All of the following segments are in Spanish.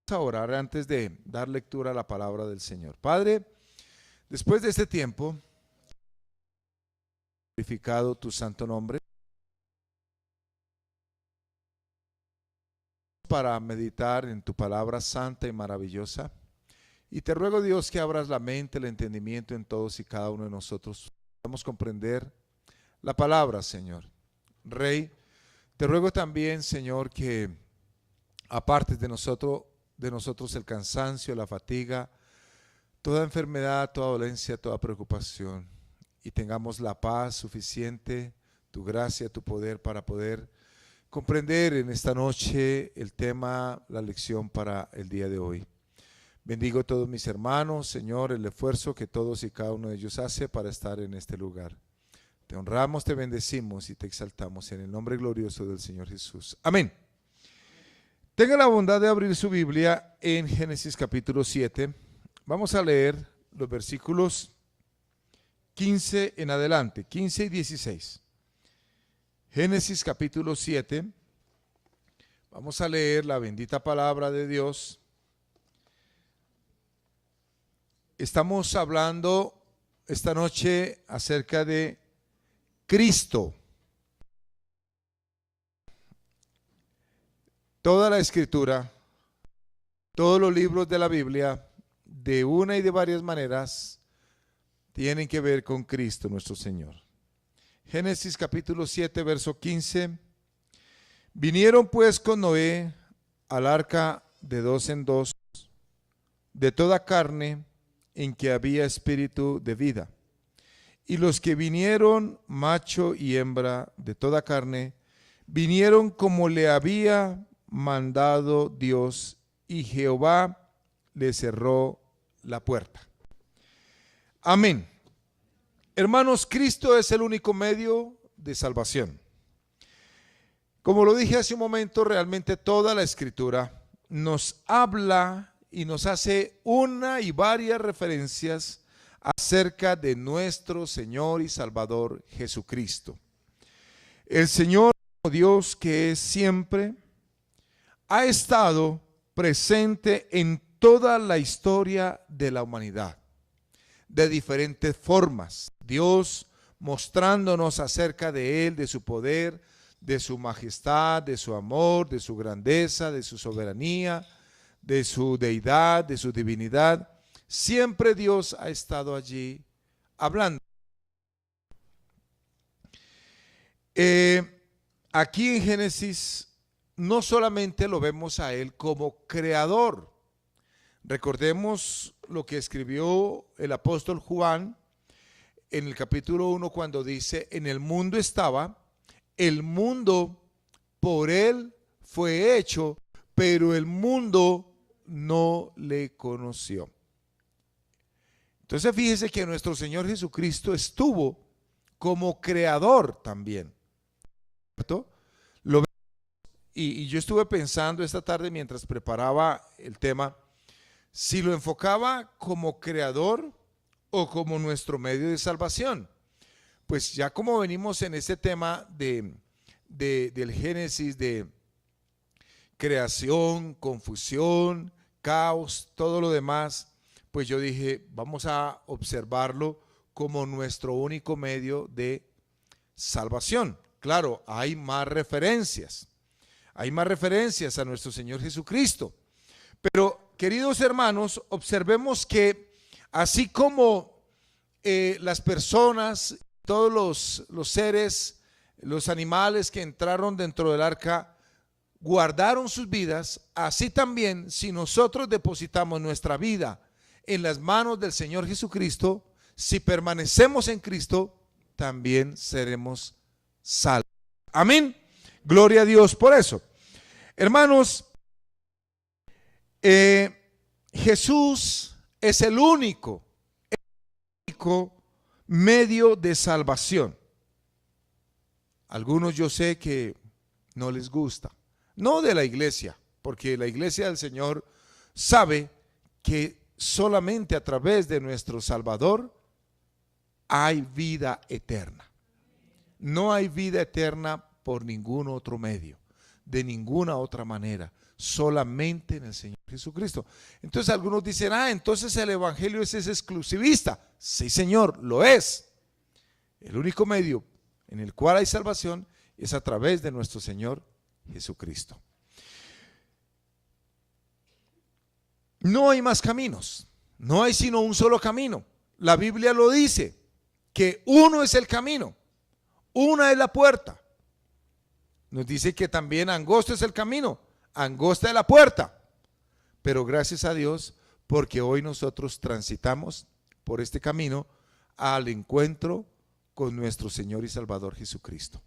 A orar antes de dar lectura a la palabra del Señor. Padre, después de este tiempo, glorificado tu santo nombre, para meditar en tu palabra santa y maravillosa. Y te ruego, Dios, que abras la mente, el entendimiento en todos y cada uno de nosotros. Podamos comprender la palabra, Señor. Rey, te ruego también, Señor, que apartes de nosotros el cansancio, la fatiga, toda enfermedad, toda dolencia, toda preocupación, y tengamos la paz suficiente, tu gracia, tu poder para poder comprender en esta noche el tema, la lección para el día de hoy. Bendigo a todos mis hermanos, Señor, el esfuerzo que todos y cada uno de ellos hace para estar en este lugar. Te honramos, te bendecimos y te exaltamos en el nombre glorioso del Señor Jesús. Amén. Tenga la bondad de abrir su Biblia en Génesis capítulo 7. Vamos a leer los versículos 15 en adelante, 15 y 16. Génesis capítulo 7. Vamos a leer la bendita palabra de Dios. Estamos hablando esta noche acerca de Cristo. Toda la escritura, todos los libros de la Biblia, de una y de varias maneras, tienen que ver con Cristo nuestro Señor. Génesis capítulo 7, verso 15. Vinieron pues con Noé al arca de dos en dos, de toda carne en que había espíritu de vida. Y los que vinieron, macho y hembra, de toda carne, vinieron como le había mandado Dios, y Jehová le cerró la puerta. Amén. Hermanos, Cristo es el único medio de salvación. Como lo dije hace un momento, realmente toda la escritura nos habla y nos hace una y varias referencias acerca de nuestro Señor y Salvador Jesucristo. El Señor Dios, que es siempre, ha estado presente en toda la historia de la humanidad, de diferentes formas. Dios mostrándonos acerca de Él, de su poder, de su majestad, de su amor, de su grandeza, de su soberanía, de su deidad, de su divinidad. Siempre Dios ha estado allí hablando. Aquí en Génesis no solamente lo vemos a Él como creador. Recordemos lo que escribió el apóstol Juan en el capítulo 1 cuando dice: en el mundo estaba, el mundo por Él fue hecho, pero el mundo no le conoció. Entonces fíjese que nuestro Señor Jesucristo estuvo como creador también, ¿cierto? Y yo estuve pensando esta tarde mientras preparaba el tema, si lo enfocaba como creador o como nuestro medio de salvación. Pues ya como venimos en este tema del Génesis, de creación, confusión, caos, todo lo demás, pues yo dije, vamos a observarlo como nuestro único medio de salvación. Claro, hay más referencias a nuestro Señor Jesucristo. Pero, queridos hermanos, observemos que así como las personas, todos los seres, los animales que entraron dentro del arca, guardaron sus vidas, así también si nosotros depositamos nuestra vida en las manos del Señor Jesucristo, si permanecemos en Cristo, también seremos salvos. Amén. Gloria a Dios por eso. Hermanos, Jesús es el único medio de salvación. Algunos yo sé que no les gusta, no de la iglesia, porque la iglesia del Señor sabe que solamente a través de nuestro Salvador hay vida eterna. No hay vida eterna por ningún otro medio. de ninguna otra manera, solamente en el Señor Jesucristo. Entonces algunos dicen, entonces el evangelio es exclusivista. Sí, Señor, lo es. El único medio en el cual hay salvación es a través de nuestro Señor Jesucristo. No hay más caminos, no hay sino un solo camino. La Biblia lo dice, que uno es el camino, una es la puerta. Nos dice que también angosto es el camino, angosta es la puerta. Pero gracias a Dios, porque hoy nosotros transitamos por este camino al encuentro con nuestro Señor y Salvador Jesucristo.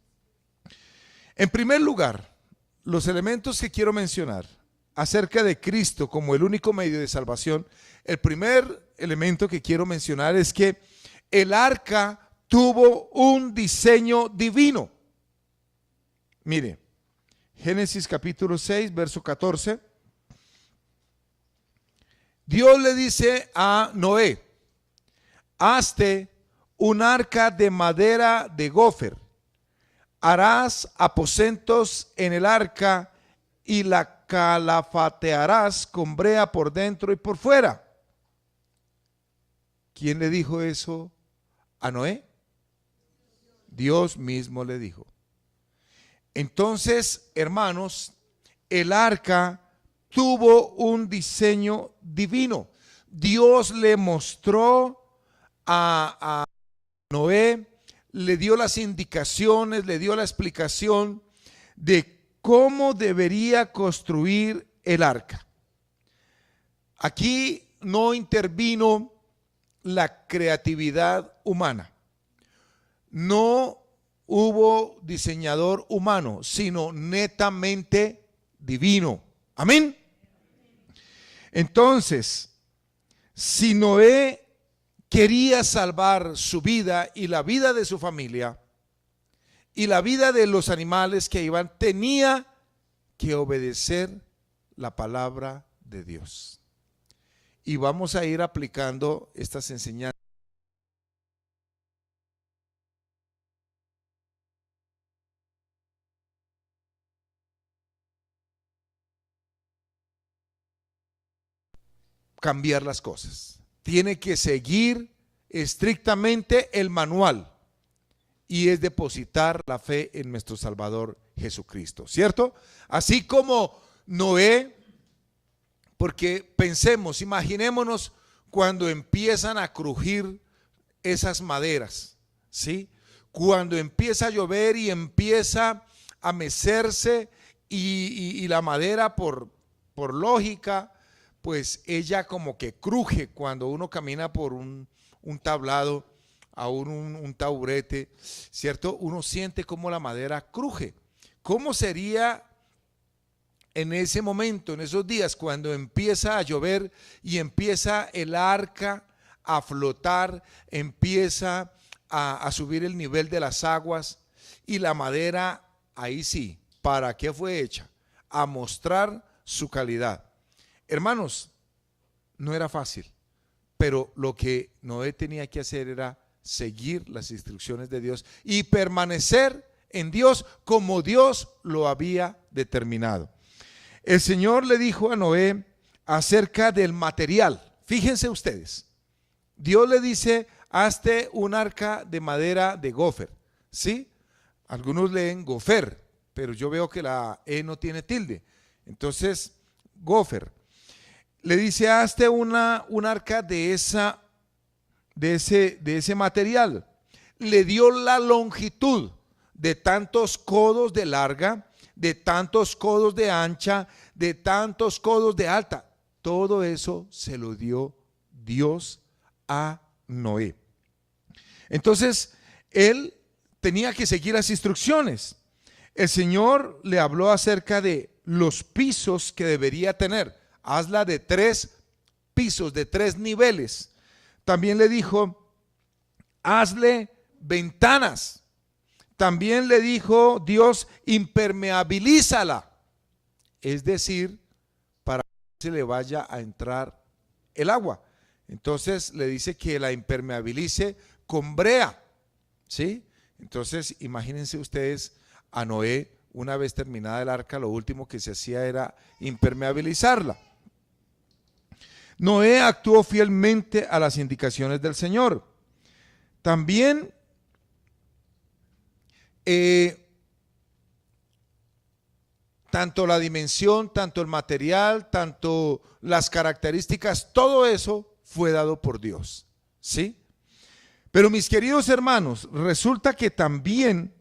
En primer lugar, los elementos que quiero mencionar acerca de Cristo como el único medio de salvación, el primer elemento que quiero mencionar es que el arca tuvo un diseño divino. Mire, Génesis capítulo 6, verso 14. Dios le dice a Noé, hazte un arca de madera de gofer, harás aposentos en el arca y la calafatearás con brea por dentro y por fuera. ¿Quién le dijo eso a Noé? Dios mismo le dijo. Entonces, hermanos, el arca tuvo un diseño divino. Dios le mostró a Noé, le dio las indicaciones, le dio la explicación de cómo debería construir el arca. Aquí no intervino la creatividad humana. No hubo diseñador humano, sino netamente divino. Amén. Entonces, si Noé quería salvar su vida y la vida de su familia y la vida de los animales que iban, tenía que obedecer la palabra de Dios. Y vamos a ir aplicando estas enseñanzas. Cambiar las cosas. Tiene que seguir estrictamente el manual y es depositar la fe en nuestro Salvador Jesucristo, ¿cierto? Así como Noé, porque pensemos, imaginémonos cuando empiezan a crujir esas maderas, ¿sí? Cuando empieza a llover y empieza a mecerse y la madera por lógica, pues ella como que cruje cuando uno camina por un tablado, aún un taburete, ¿cierto? Uno siente como la madera cruje. ¿Cómo sería en ese momento, en esos días, cuando empieza a llover y empieza el arca a flotar, empieza a subir el nivel de las aguas y la madera, ahí sí, ¿para qué fue hecha? A mostrar su calidad. Hermanos, no era fácil, pero lo que Noé tenía que hacer era seguir las instrucciones de Dios y permanecer en Dios como Dios lo había determinado. El Señor le dijo a Noé acerca del material. Fíjense ustedes, Dios le dice, hazte un arca de madera de gofer, ¿sí? Algunos leen gofer, pero yo veo que la E no tiene tilde. Entonces, gofer. Le dice, hazte un arca de ese material. Le dio la longitud de tantos codos de larga, de tantos codos de ancha, de tantos codos de alta. Todo eso se lo dio Dios a Noé. Entonces, él tenía que seguir las instrucciones. El Señor le habló acerca de los pisos que debería tener. Hazla de 3 pisos, de 3 niveles. También le dijo, hazle ventanas. También le dijo Dios, impermeabilízala. Es decir, para que se le vaya a entrar el agua. Entonces le dice que la impermeabilice con brea, ¿sí? Entonces imagínense ustedes a Noé una vez terminada el arca, lo último que se hacía era impermeabilizarla. Noé actuó fielmente a las indicaciones del Señor. También tanto la dimensión, tanto el material, tanto las características, todo eso fue dado por Dios, ¿sí? Pero mis queridos hermanos, resulta que también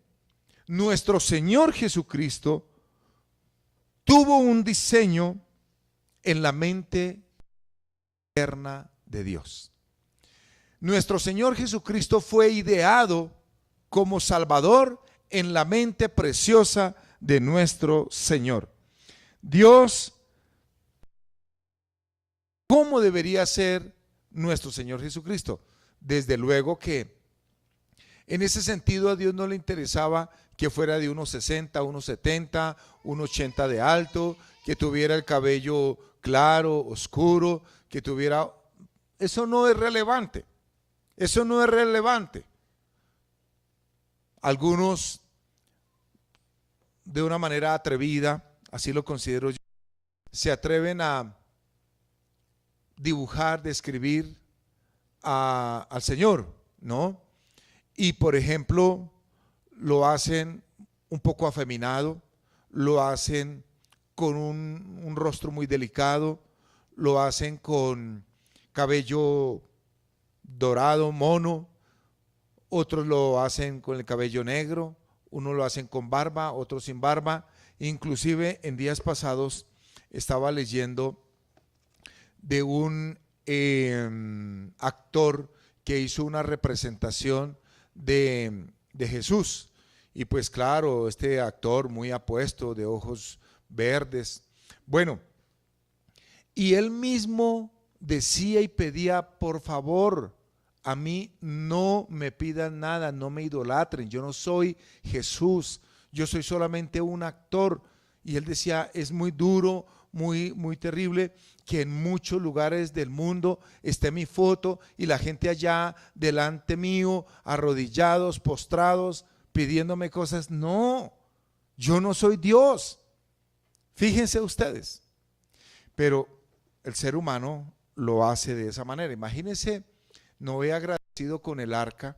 nuestro Señor Jesucristo tuvo un diseño en la mente eterna de Dios. Nuestro Señor Jesucristo fue ideado como Salvador en la mente preciosa de nuestro Señor. Dios, ¿cómo debería ser nuestro Señor Jesucristo? Desde luego que en ese sentido a Dios no le interesaba que fuera de 1,60, 1,70, 1,80 de alto, que tuviera el cabello claro, oscuro, que tuviera... Eso no es relevante. Eso no es relevante. Algunos, de una manera atrevida, así lo considero yo, se atreven a dibujar, describir al Señor, ¿no? Y por ejemplo, lo hacen un poco afeminado, lo hacen con un rostro muy delicado, lo hacen con cabello dorado, mono, otros lo hacen con el cabello negro, unos lo hacen con barba, otros sin barba. Inclusive en días pasados estaba leyendo de un actor que hizo una representación de Jesús. Y pues claro, este actor muy apuesto, de ojos verdes. Bueno, y él mismo decía y pedía, por favor, a mí no me pidan nada, no me idolatren, yo no soy Jesús, yo soy solamente un actor. Y él decía, es muy duro, muy terrible que en muchos lugares del mundo esté mi foto y la gente allá delante mío, arrodillados, postrados, pidiéndome cosas. No, yo no soy Dios. Fíjense ustedes. Pero el ser humano lo hace de esa manera. Imagínense Noé agradecido con el arca,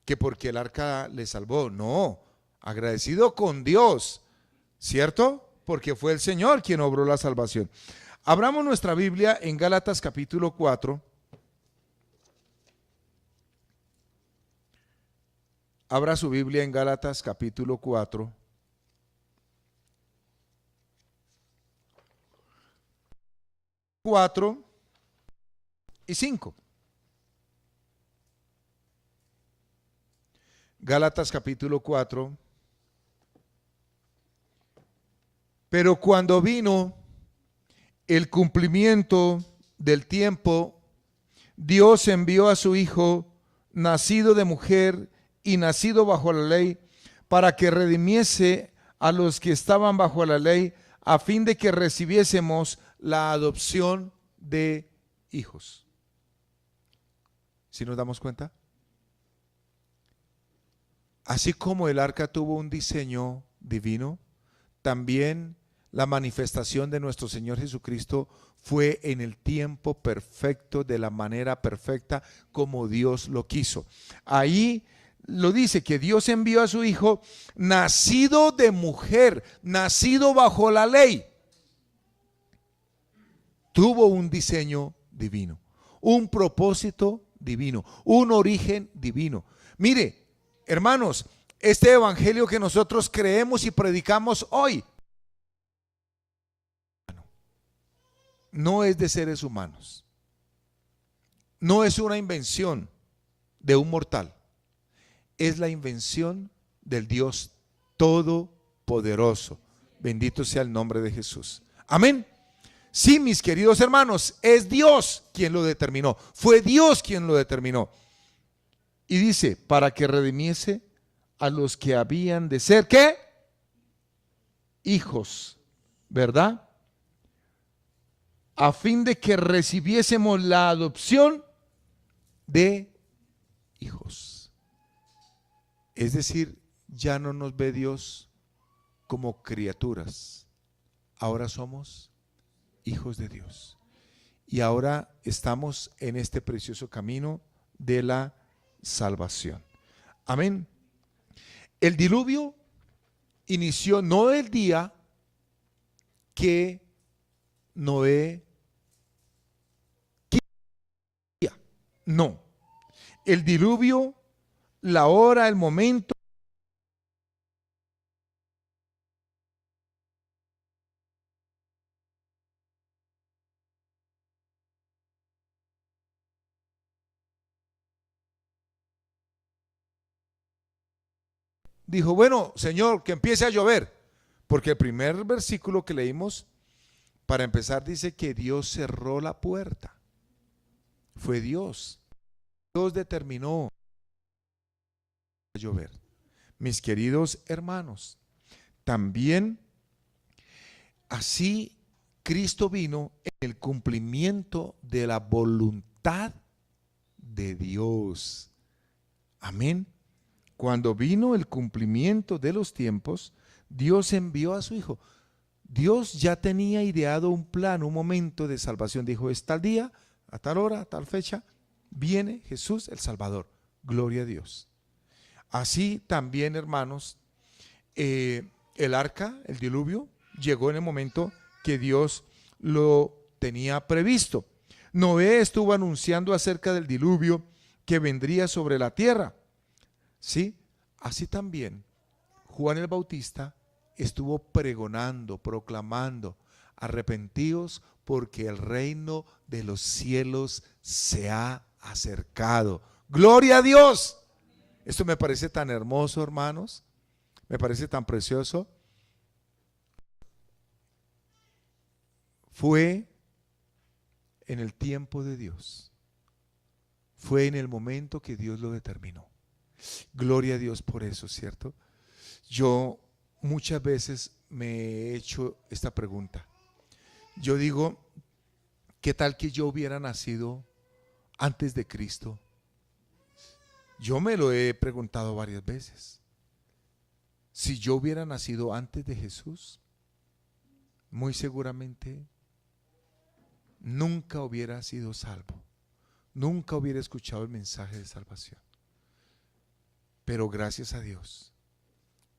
que porque el arca le salvó. No, agradecido con Dios, ¿cierto? Porque fue el Señor quien obró la salvación. Abramos nuestra Biblia en Gálatas capítulo 4. Abra su Biblia en Gálatas capítulo 4. Cuatro y 5. Gálatas capítulo 4. Pero cuando vino el cumplimiento del tiempo, Dios envió a su Hijo, nacido de mujer y nacido bajo la ley, para que redimiese a los que estaban bajo la ley, a fin de que recibiésemos la adopción de hijos. ¿Sí nos damos cuenta? Así como el arca tuvo un diseño divino, también la manifestación de nuestro Señor Jesucristo fue en el tiempo perfecto, de la manera perfecta como Dios lo quiso. Ahí lo dice que Dios envió a su Hijo nacido de mujer, nacido bajo la ley. Tuvo un diseño divino, un propósito divino, un origen divino. Mire, hermanos, este evangelio que nosotros creemos y predicamos hoy no es de seres humanos, no es una invención de un mortal, es la invención del Dios Todopoderoso. Bendito sea el nombre de Jesús. Amén. Sí, mis queridos hermanos, es Dios quien lo determinó, fue Dios quien lo determinó. Y dice, para que redimiese a los que habían de ser, ¿qué? Hijos, ¿verdad? A fin de que recibiésemos la adopción de hijos. Es decir, ya no nos ve Dios como criaturas. Ahora somos hijos de Dios. Y ahora estamos en este precioso camino de la salvación. Amén. El diluvio inició no el día que Noé quería, no. El diluvio, la hora, el momento, dijo, bueno, Señor, que empiece a llover. Porque el primer versículo que leímos, para empezar, dice que Dios cerró la puerta. Fue Dios. Dios determinó a llover. Mis queridos hermanos, también así Cristo vino en el cumplimiento de la voluntad de Dios. Amén. Cuando vino el cumplimiento de los tiempos, Dios envió a su Hijo. Dios ya tenía ideado un plan, un momento de salvación. Dijo, es tal día, a tal hora, a tal fecha, viene Jesús el Salvador. Gloria a Dios. Así también, hermanos, el arca, el diluvio, llegó en el momento que Dios lo tenía previsto. Noé estuvo anunciando acerca del diluvio que vendría sobre la tierra. ¿Sí? Así también Juan el Bautista estuvo pregonando, proclamando, arrepentíos porque el reino de los cielos se ha acercado. ¡Gloria a Dios! Esto me parece tan hermoso, hermanos, me parece tan precioso. Fue en el tiempo de Dios, fue en el momento que Dios lo determinó. Gloria a Dios por eso, ¿cierto? Yo muchas veces me he hecho esta pregunta. Yo digo, ¿qué tal que yo hubiera nacido antes de Cristo? Yo me lo he preguntado varias veces. Si yo hubiera nacido antes de Jesús, muy seguramente nunca hubiera sido salvo. Nunca hubiera escuchado el mensaje de salvación. Pero gracias a Dios,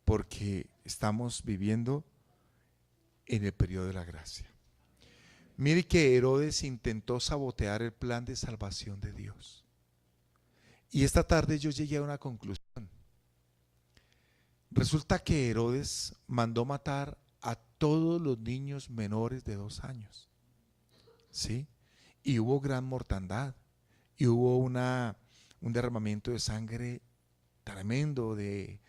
porque estamos viviendo en el periodo de la gracia. Mire que Herodes intentó sabotear el plan de salvación de Dios. Y esta tarde yo llegué a una conclusión. Resulta que Herodes mandó matar a todos los niños menores de 2 años. ¿Sí? Y hubo gran mortandad. Y hubo un derramamiento de sangre tremendo, de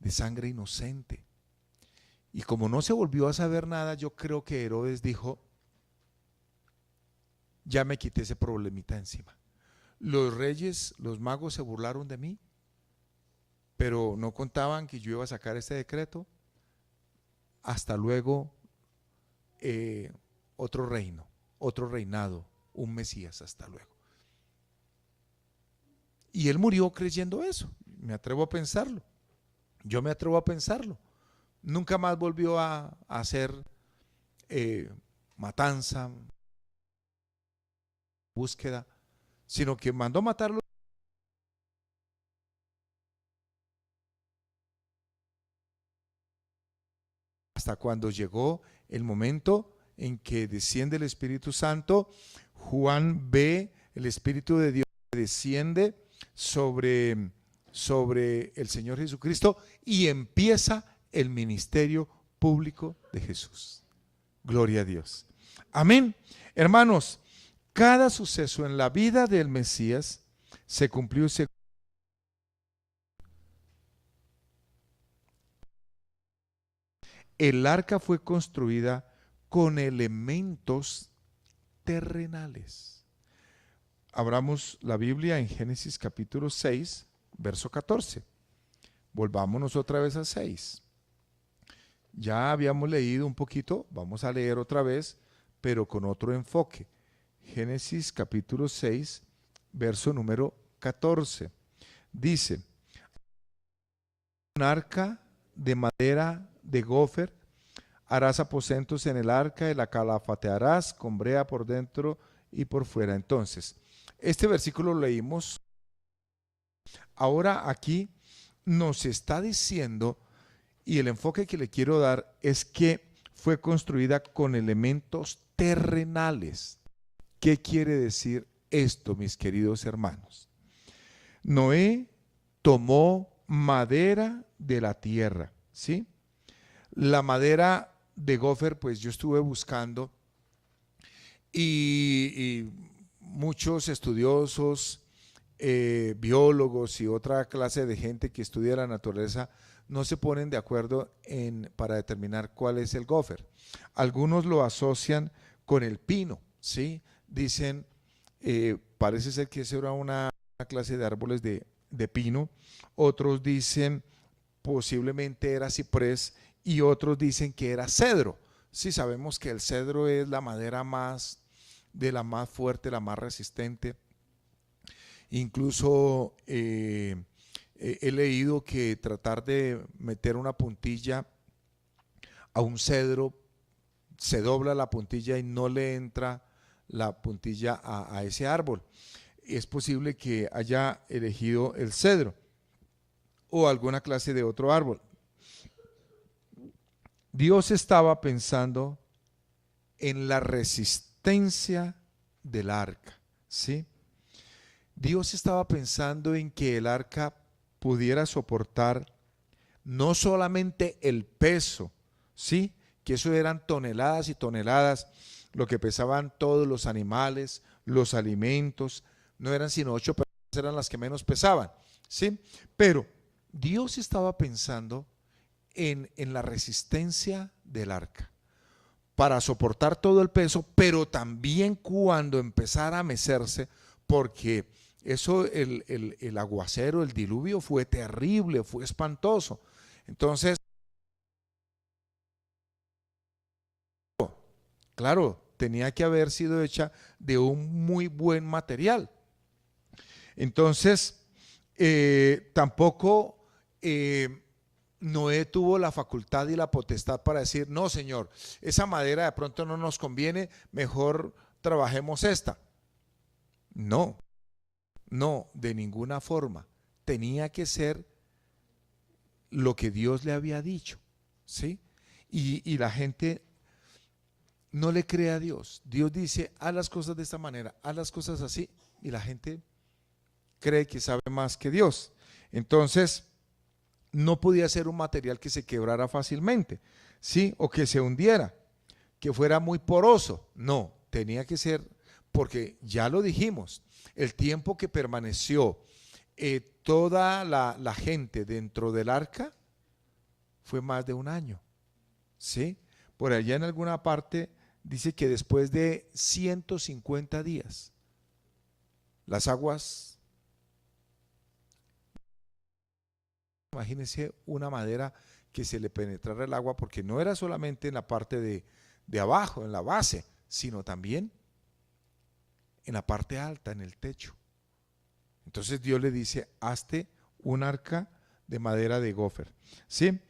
sangre inocente. Y como no se volvió a saber nada, yo creo que Herodes dijo, ya me quité ese problemita encima. Los reyes, los magos se burlaron de mí, pero no contaban que yo iba a sacar este decreto. Hasta luego, otro reino, otro reinado, un Mesías, hasta luego. Y él murió creyendo eso. Me atrevo a pensarlo. Yo me atrevo a pensarlo. Nunca más volvió a hacer matanza, búsqueda, sino que mandó matarlo. Hasta cuando llegó el momento en que desciende el Espíritu Santo, Juan ve el Espíritu de Dios que desciende sobre el Señor Jesucristo y empieza el ministerio público de Jesús. Gloria a Dios. Amén. Hermanos, cada suceso en la vida del Mesías se cumplió según el arca fue construida con elementos terrenales. Abramos la Biblia en Génesis capítulo 6, verso 14. Volvámonos otra vez a 6. Ya habíamos leído un poquito, vamos a leer otra vez, pero con otro enfoque. Génesis capítulo 6, verso número 14. Dice, un arca de madera de gofer. Harás aposentos en el arca y la calafatearás con brea por dentro y por fuera. Entonces, este versículo lo leímos. Ahora aquí nos está diciendo, y el enfoque que le quiero dar es que fue construida con elementos terrenales. ¿Qué quiere decir esto, mis queridos hermanos? Noé tomó madera de la tierra, ¿sí? La madera de gofer, pues yo estuve buscando y muchos estudiosos, biólogos y otra clase de gente que estudia la naturaleza no se ponen de acuerdo para determinar cuál es el gofer. Algunos lo asocian con el pino, ¿sí? Dicen, parece ser que eso era una clase de árboles de pino. Otros dicen posiblemente era ciprés y otros dicen que era cedro. Sí, sabemos que el cedro es la madera de la más fuerte, la más resistente. Incluso he leído que tratar de meter una puntilla a un cedro, se dobla la puntilla y no le entra la puntilla a ese árbol. Es posible que haya elegido el cedro o alguna clase de otro árbol. Dios estaba pensando en la resistencia del arca, ¿sí? Dios estaba pensando en que el arca pudiera soportar no solamente el peso, ¿sí? Que eso eran toneladas y toneladas, lo que pesaban todos los animales, los alimentos, no eran sino 8 personas, eran las que menos pesaban, ¿sí? Pero Dios estaba pensando en la resistencia del arca para soportar todo el peso, pero también cuando empezara a mecerse, porque eso, el aguacero, el diluvio fue terrible, fue espantoso. Entonces, claro, tenía que haber sido hecha de un muy buen material. Entonces, tampoco Noé tuvo la facultad y la potestad para decir, no, Señor, esa madera de pronto no nos conviene, mejor trabajemos esta. No, no, de ninguna forma. Tenía que ser lo que Dios le había dicho, ¿sí? Y la gente no le cree a Dios. Dios dice, haz las cosas de esta manera, haz las cosas así, y la gente cree que sabe más que Dios. Entonces, no podía ser un material que se quebrara fácilmente, ¿sí? O que se hundiera, que fuera muy poroso. No, tenía que ser, porque ya lo dijimos, el tiempo que permaneció toda la gente dentro del arca fue más de un año, ¿sí? Por allá en alguna parte dice que después de 150 días, las aguas, imagínense una madera que se le penetrara el agua, porque no era solamente en la parte de abajo, en la base, sino también en la parte alta, en el techo. Entonces Dios le dice, hazte un arca de madera de gofer, ¿sí?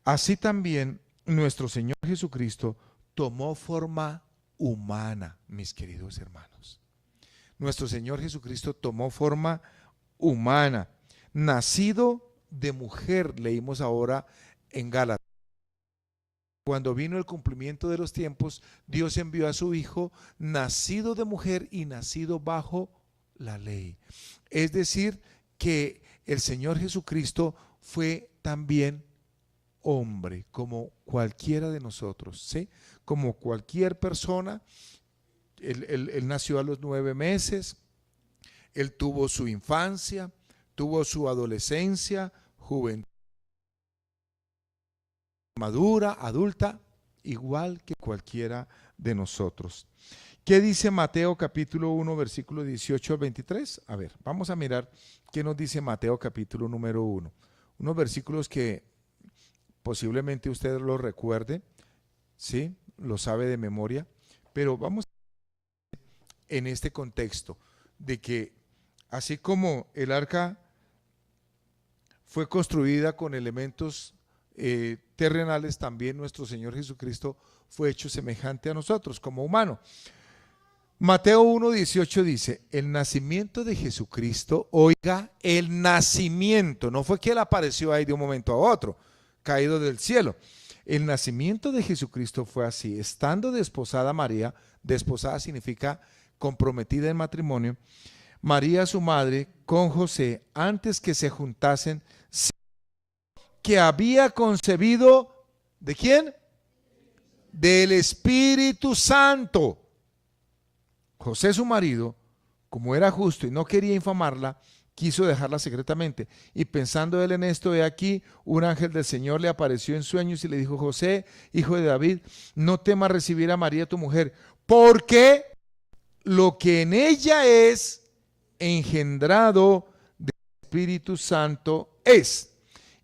Así también nuestro Señor Jesucristo tomó forma humana, mis queridos hermanos. Nuestro Señor Jesucristo tomó forma humana, nacido de mujer, leímos ahora en Gálatas. Cuando vino el cumplimiento de los tiempos, Dios envió a su Hijo, nacido de mujer y nacido bajo la ley. Es decir, que el Señor Jesucristo fue también hombre, como cualquiera de nosotros, ¿sí? Como cualquier persona. Él nació a los 9 meses, él tuvo su infancia, tuvo su adolescencia, juventud, madura, adulta, igual que cualquiera de nosotros. ¿Qué dice Mateo capítulo 1, versículo 18 al 23? A ver, vamos a mirar qué nos dice Mateo capítulo número 1. Unos versículos que posiblemente usted los recuerde, ¿sí? Lo sabe de memoria, pero vamos en este contexto de que así como el arca fue construida con elementos terrenales, también nuestro Señor Jesucristo fue hecho semejante a nosotros como humano. Mateo 1:18 dice, el nacimiento de Jesucristo, oiga, el nacimiento, no fue que él apareció ahí de un momento a otro, caído del cielo. El nacimiento de Jesucristo fue así, estando desposada María, desposada significa comprometida en matrimonio, María su madre con José, antes que se juntasen, que había concebido, ¿de quién? Del Espíritu Santo. José su marido, como era justo y no quería infamarla, quiso dejarla secretamente. Y pensando él en esto, he aquí, un ángel del Señor le apareció en sueños y le dijo, José, hijo de David, no temas recibir a María tu mujer, porque lo que en ella es engendrado del Espíritu Santo es,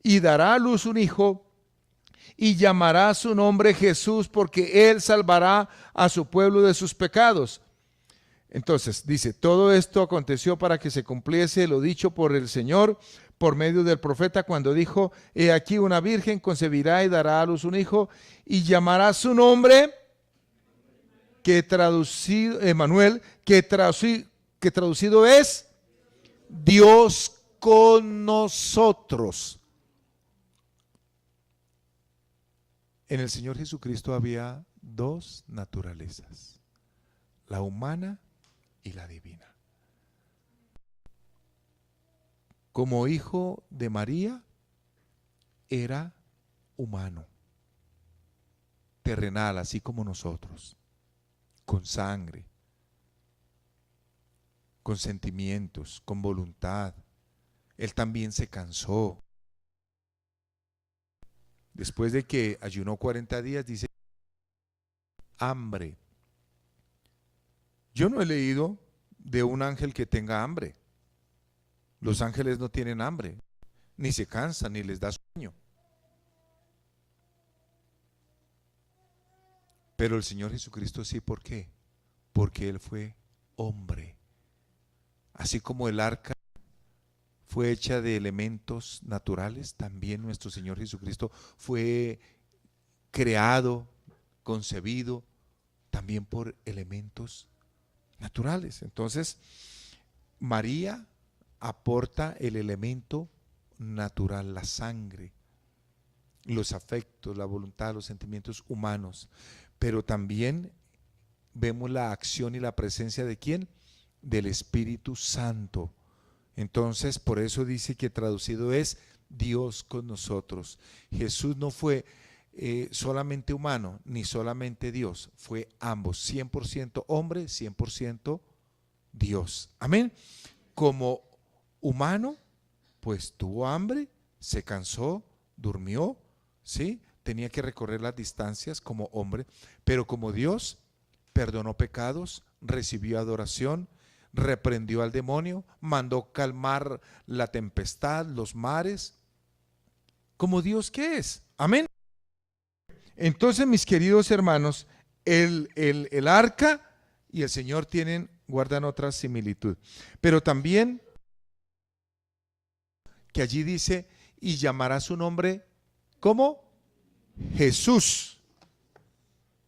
y dará a luz un hijo, y llamará su nombre Jesús, porque él salvará a su pueblo de sus pecados. Entonces dice, todo esto aconteció para que se cumpliese lo dicho por el Señor por medio del profeta cuando dijo, he aquí una virgen concebirá y dará a luz un hijo y llamará su nombre, que traducido, Emmanuel, que traducido es Dios con nosotros. En el Señor Jesucristo había dos naturalezas, la humana y la divina. Como hijo de María, era humano, terrenal, así como nosotros, con sangre, con sentimientos, con voluntad. Él también se cansó. Después de que ayunó 40 días, dice, hambre. Yo no he leído de un ángel que tenga hambre. Los ángeles no tienen hambre, ni se cansan, ni les da sueño. Pero el Señor Jesucristo sí, ¿por qué? Porque Él fue hombre. Así como el arca fue hecha de elementos naturales, también nuestro Señor Jesucristo fue creado, concebido, también por elementos naturales. Entonces, María aporta el elemento natural, la sangre, los afectos, la voluntad, los sentimientos humanos, pero también vemos la acción y la presencia de ¿quién? Del Espíritu Santo. Entonces, por eso dice que traducido es Dios con nosotros. Jesús no fue solamente humano, ni solamente Dios, fue ambos, 100% hombre, 100% Dios. Amén. Como humano, pues tuvo hambre, se cansó, durmió, ¿sí? Tenía que recorrer las distancias como hombre, pero como Dios, perdonó pecados, recibió adoración, reprendió al demonio, mandó calmar la tempestad, los mares, como Dios que es. Amén. Entonces, mis queridos hermanos, el arca y el Señor guardan otra similitud. Pero también que allí dice, y llamará su nombre, ¿cómo? Jesús.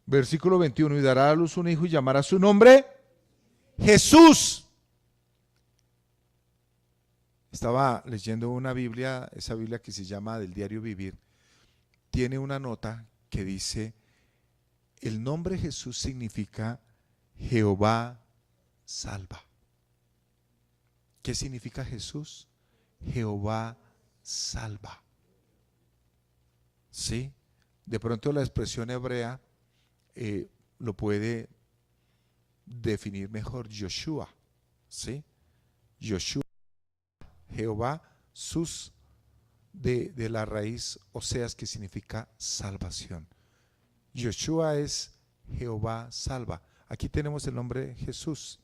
Versículo 21, y dará a luz un hijo y llamará su nombre Jesús. Estaba leyendo una Biblia, esa Biblia que se llama del Diario Vivir, tiene una nota que dice, el nombre Jesús significa Jehová salva. ¿Qué significa Jesús? Jehová salva. ¿Sí? De pronto la expresión hebrea lo puede definir mejor Yoshua. ¿Sí? Yoshua, Jehová, sus de la raíz Oseas, que significa salvación. Yoshua es Jehová salva. Aquí tenemos el nombre Jesús.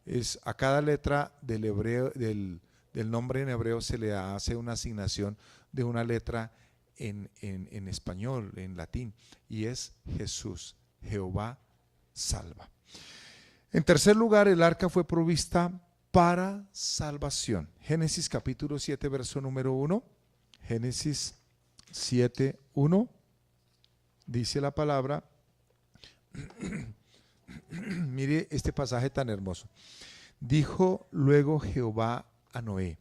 Es a cada letra del hebreo, del nombre en hebreo se le hace una asignación de una letra en español, en latín, y es Jesús, Jehová salva. En tercer lugar, el arca fue provista para salvación. Génesis capítulo 7, verso número 1. Génesis 7:1 dice la palabra. Mire este pasaje tan hermoso. Dijo luego Jehová a Noé: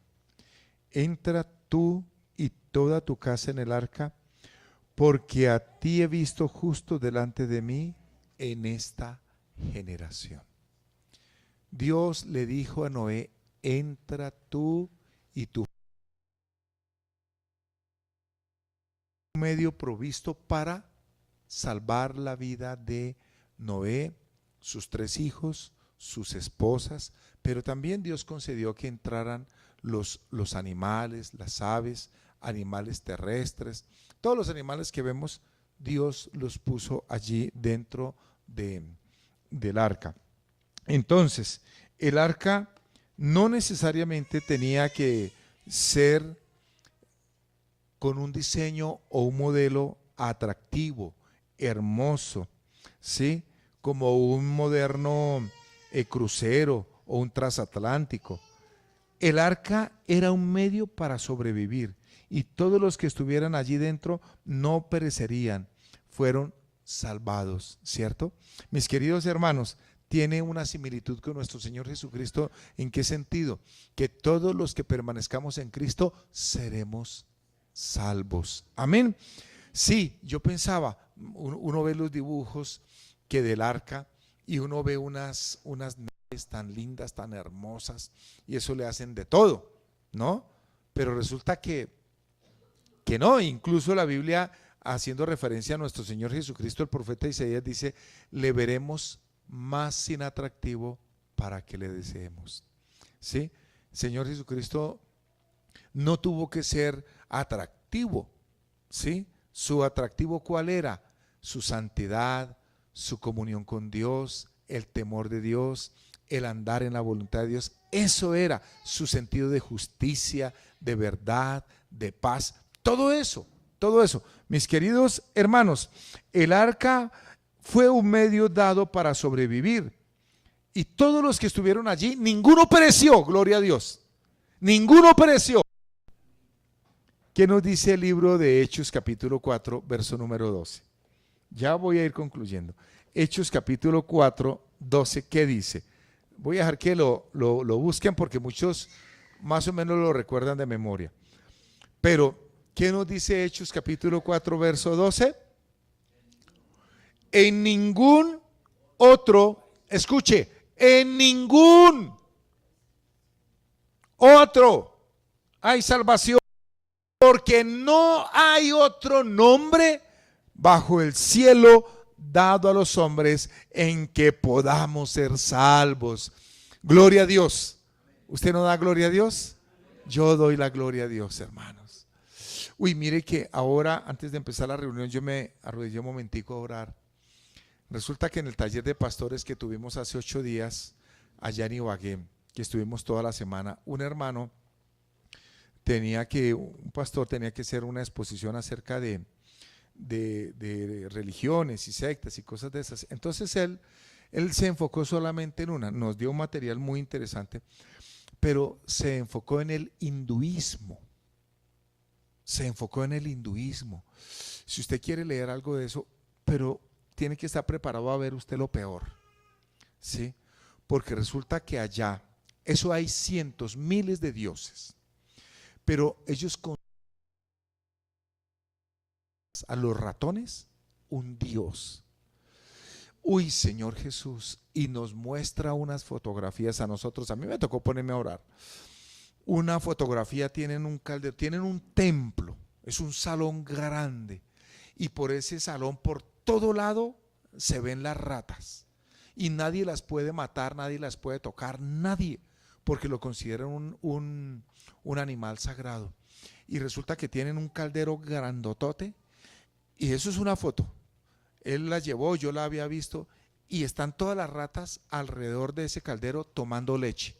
entra tú y toda tu casa en el arca, porque a ti he visto justo delante de mí en esta generación. Dios le dijo a Noé: entra tú y tu medio provisto para salvar la vida de Noé, sus 3 hijos, sus esposas, pero también Dios concedió que entraran los animales, las aves, animales terrestres, todos los animales que vemos, Dios los puso allí dentro del arca. Entonces, el arca no necesariamente tenía que ser con un diseño o un modelo atractivo, hermoso, ¿sí? Como un moderno crucero o un transatlántico. El arca era un medio para sobrevivir y todos los que estuvieran allí dentro no perecerían, fueron salvados, ¿cierto? Mis queridos hermanos, tiene una similitud con nuestro Señor Jesucristo. ¿En qué sentido? Que todos los que permanezcamos en Cristo seremos salvos. Amén. Sí, yo pensaba, uno ve los dibujos que del arca y uno ve unas naves tan lindas, tan hermosas, y eso le hacen de todo, ¿no? Pero resulta que no, incluso la Biblia, haciendo referencia a nuestro Señor Jesucristo, el profeta Isaías dice: le veremos más sin atractivo para que le deseemos. ¿Sí? Señor Jesucristo no tuvo que ser atractivo, ¿sí? Su atractivo, ¿cuál era? Su santidad, su comunión con Dios, el temor de Dios, el andar en la voluntad de Dios. Eso era su sentido de justicia, de verdad, de paz. Todo eso. Mis queridos hermanos, el arca fue un medio dado para sobrevivir. Y todos los que estuvieron allí, ninguno pereció, gloria a Dios. Ninguno pereció. ¿Qué nos dice el libro de Hechos capítulo 4, verso número 12? Ya voy a ir concluyendo. Hechos capítulo 4, 12, ¿qué dice? Voy a dejar que lo busquen porque muchos más o menos lo recuerdan de memoria. Pero, ¿qué nos dice Hechos capítulo 4, verso 12? En ningún otro, escuche, en ningún otro hay salvación, porque no hay otro nombre bajo el cielo dado a los hombres en que podamos ser salvos. Gloria a Dios. ¿Usted no da gloria a Dios? Yo doy la gloria a Dios, hermanos. Uy, mire que ahora, antes de empezar la reunión, yo me arrodillé un momentico a orar. Resulta que en el taller de pastores que tuvimos hace 8 días allá en Ibagué, que estuvimos toda la semana, un hermano un pastor tenía que hacer una exposición acerca de religiones y sectas y cosas de esas. Entonces él se enfocó solamente en una, nos dio un material muy interesante, pero se enfocó en el hinduismo. Se enfocó en el hinduismo. Si usted quiere leer algo de eso, pero tiene que estar preparado a ver usted lo peor, ¿sí? Porque resulta que allá, eso hay cientos, miles de dioses, pero ellos con a los ratones un dios. Uy, Señor Jesús, y nos muestra unas fotografías a nosotros. A mí me tocó ponerme a orar. Una fotografía, tienen un caldero, tienen un templo, es un salón grande, y por ese salón, por todo lado, se ven las ratas, y nadie las puede matar, nadie las puede tocar, nadie, porque lo consideran un animal sagrado. Y resulta que tienen un caldero grandotote, y eso es una foto. Él la llevó, yo la había visto, y están todas las ratas alrededor de ese caldero tomando leche.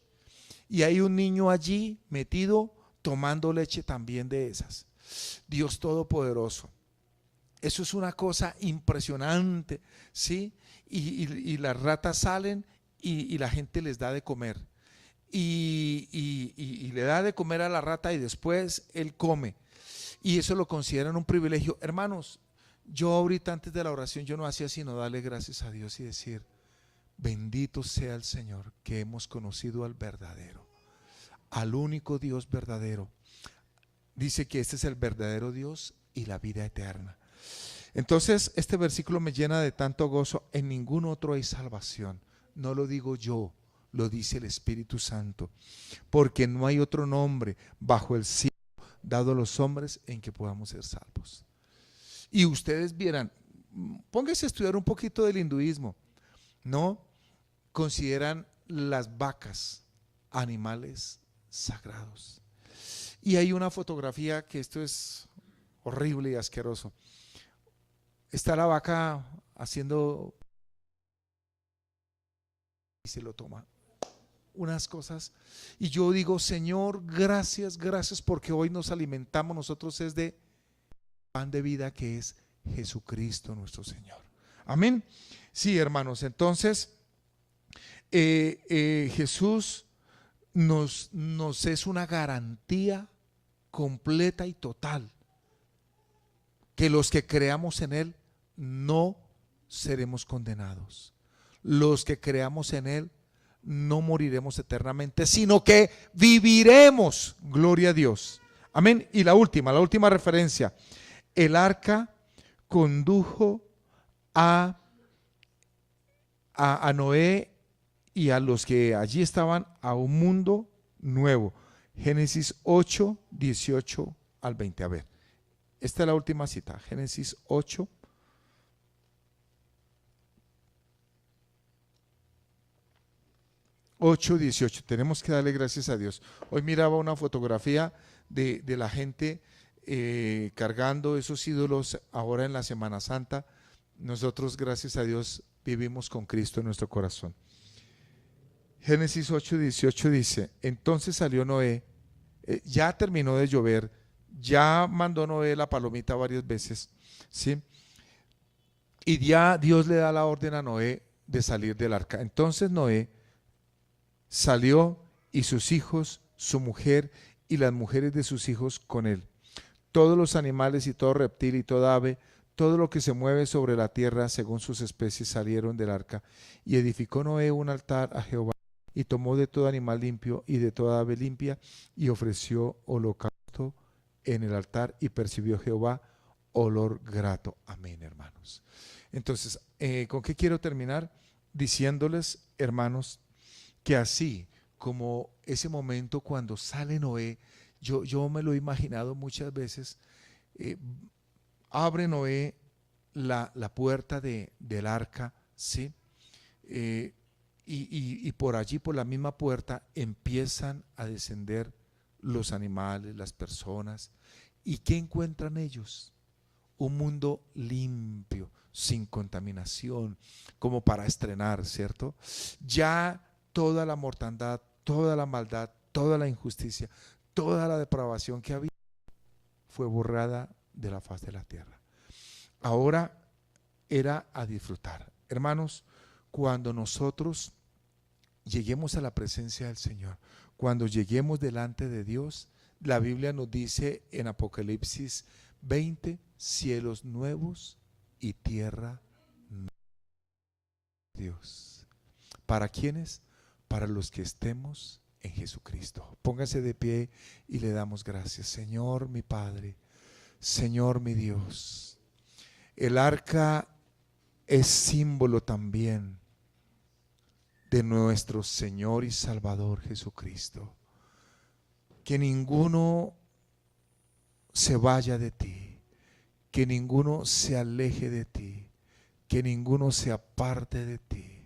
Y hay un niño allí metido tomando leche también de esas. Dios Todopoderoso. Eso es una cosa impresionante, ¿sí? Y las ratas salen y la gente les da de comer. Y le da de comer a la rata y después él come. y eso lo consideran un privilegio. Hermanos, yo ahorita antes de la oración yo no hacía sino darle gracias a Dios y decir: bendito sea el Señor, que hemos conocido al verdadero, al único Dios verdadero. Dice que este es el verdadero Dios y la vida eterna. Entonces este versículo me llena de tanto gozo. En ningún otro hay salvación. No lo digo yo, lo dice el Espíritu Santo, porque no hay otro nombre bajo el cielo dado a los hombres en que podamos ser salvos. Y ustedes vieran, pónganse a estudiar un poquito del hinduismo, ¿no? Consideran las vacas animales sagrados. Y hay una fotografía que esto es horrible y asqueroso. Está la vaca haciendo y se lo toma. Unas cosas. Y yo digo: Señor, gracias, gracias, porque hoy nos alimentamos nosotros es de pan de vida, que es Jesucristo nuestro Señor. Amén. Sí, hermanos, entonces Jesús nos es una garantía completa y total que los que creamos en Él no seremos condenados. Los que creamos en Él no moriremos eternamente, sino que viviremos. Gloria a Dios. Amén. Y la última referencia: el arca condujo a Noé y a los que allí estaban a un mundo nuevo. Génesis 8, 18 al 20. A ver, esta es la última cita. Génesis 8. Tenemos que darle gracias a Dios. Hoy miraba una fotografía de la gente cargando esos ídolos ahora en la Semana Santa. Nosotros, gracias a Dios, vivimos con Cristo en nuestro corazón. Génesis 8, 18 dice: entonces salió Noé, ya terminó de llover, ya mandó Noé la palomita varias veces, ¿sí? Y ya Dios le da la orden a Noé de salir del arca. Entonces Noé salió, y sus hijos, su mujer y las mujeres de sus hijos con él. Todos los animales y todo reptil y toda ave, todo lo que se mueve sobre la tierra según sus especies, salieron del arca. Y edificó Noé un altar a Jehová, y tomó de todo animal limpio y de toda ave limpia, y ofreció holocausto en el altar, y percibió Jehová olor grato. Amén, hermanos. Entonces, ¿con qué quiero terminar? Diciéndoles, hermanos, que así como ese momento cuando sale Noé, yo me lo he imaginado muchas veces. Abre Noé la puerta del arca, ¿sí? Y por allí, por la misma puerta, empiezan a descender los animales, las personas. ¿Y qué encuentran ellos? Un mundo limpio, sin contaminación, como para estrenar, ¿cierto? Ya toda la mortandad, toda la maldad, toda la injusticia, toda la depravación que había fue borrada de la faz de la tierra. Ahora era a disfrutar. Hermanos, cuando nosotros lleguemos a la presencia del Señor, cuando lleguemos delante de Dios, la Biblia nos dice en Apocalipsis 20, cielos nuevos y tierra nueva. Dios. ¿Para quiénes? Para los que estemos en Jesucristo. Póngase de pie y le damos gracias. Señor mi Padre, Señor mi Dios. El arca es símbolo también de nuestro Señor y Salvador Jesucristo. Que ninguno se vaya de ti, que ninguno se aleje de ti, que ninguno se aparte de ti.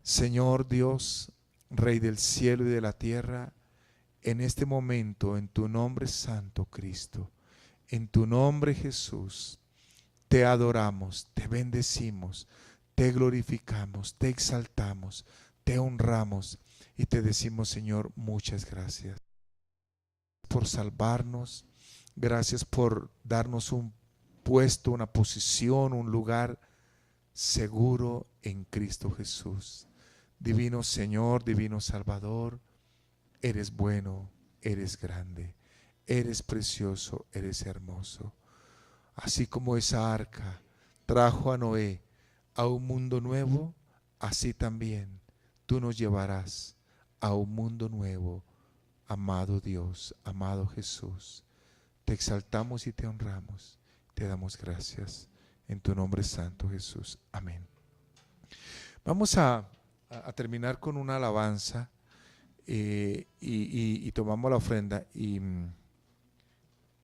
Señor Dios, Rey del cielo y de la tierra, en este momento, en tu nombre santo, Cristo, en tu nombre, Jesús, te adoramos, te bendecimos, te glorificamos, te exaltamos, te honramos y te decimos, Señor, muchas gracias por salvarnos, gracias por darnos un puesto, una posición, un lugar seguro en Cristo Jesús. Divino Señor, divino Salvador, eres bueno, eres grande, eres precioso, eres hermoso. Así como esa arca trajo a Noé a un mundo nuevo, así también tú nos llevarás a un mundo nuevo, amado Dios, amado Jesús. Te exaltamos y te honramos, te damos gracias en tu nombre santo, Jesús. Amén. Vamos a terminar con una alabanza y tomamos la ofrenda y